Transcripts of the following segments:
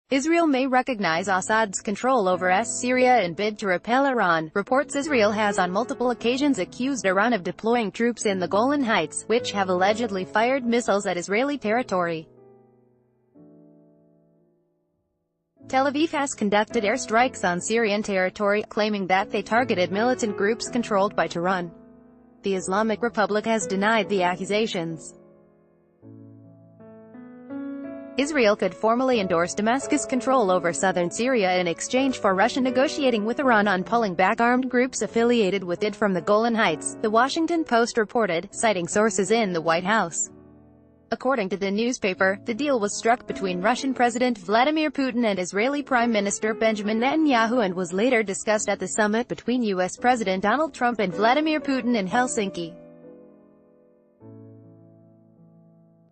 Israel may recognize Assad's control over Syria and bid to repel Iran. Reports Israel has on multiple occasions accused Iran of deploying troops in the Golan Heights, which have allegedly fired missiles at Israeli territory. Tel Aviv has conducted airstrikes on Syrian territory, claiming that they targeted militant groups controlled by Tehran. The Islamic Republic has denied the accusations. Israel could formally endorse Damascus' control over southern Syria in exchange for Russia negotiating with Iran on pulling back armed groups affiliated with it from the Golan Heights, The Washington Post reported, citing sources in the White House. According to the newspaper, the deal was struck between Russian President Vladimir Putin and Israeli Prime Minister Benjamin Netanyahu and was later discussed at the summit between U.S. President Donald Trump and Vladimir Putin in Helsinki.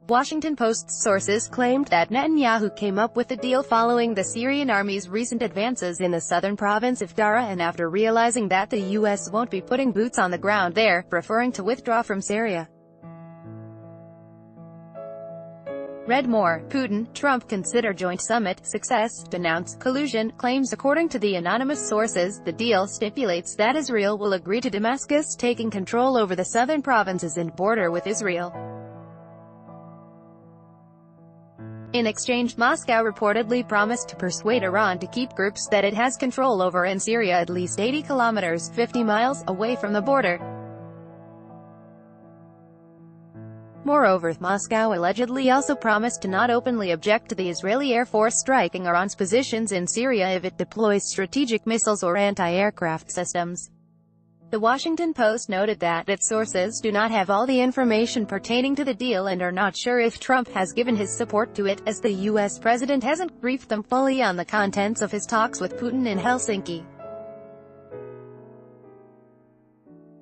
Washington Post's sources claimed that Netanyahu came up with the deal following the Syrian army's recent advances in the southern province of Daraa and after realizing that the U.S. won't be putting boots on the ground there, preferring to withdraw from Syria. Read more. Putin, Trump consider joint summit success, denounce collusion claims. According to the anonymous sources, the deal stipulates that Israel will agree to Damascus taking control over the southern provinces and border with Israel. In exchange, Moscow reportedly promised to persuade Iran to keep groups that it has control over in Syria at least 80 kilometers 50 miles away from the border. Moreover, Moscow allegedly also promised to not openly object to the Israeli Air Force striking Iran's positions in Syria if it deploys strategic missiles or anti-aircraft systems. The Washington Post noted that its sources do not have all the information pertaining to the deal and are not sure if Trump has given his support to it, as the U.S. president hasn't briefed them fully on the contents of his talks with Putin in Helsinki.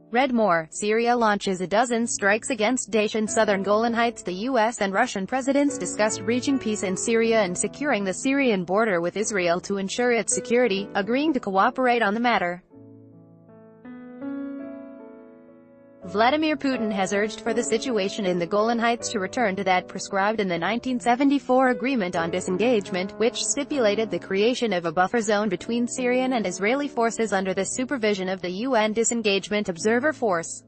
Read more. Syria launches a dozen strikes against Daesh in southern Golan Heights. The U.S. and Russian presidents discussed reaching peace in Syria and securing the Syrian border with Israel to ensure its security, agreeing to cooperate on the matter. Vladimir Putin has urged for the situation in the Golan Heights to return to that prescribed in the 1974 Agreement on Disengagement, which stipulated the creation of a buffer zone between Syrian and Israeli forces under the supervision of the UN Disengagement Observer Force.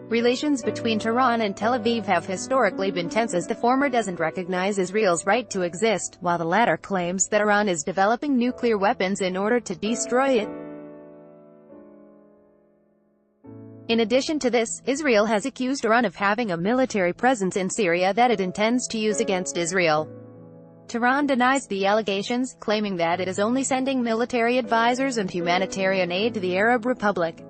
Relations between Tehran and Tel Aviv have historically been tense as the former doesn't recognize Israel's right to exist, while the latter claims that Iran is developing nuclear weapons in order to destroy it. In addition to this, Israel has accused Iran of having a military presence in Syria that it intends to use against Israel. Tehran denies the allegations, claiming that it is only sending military advisors and humanitarian aid to the Arab Republic.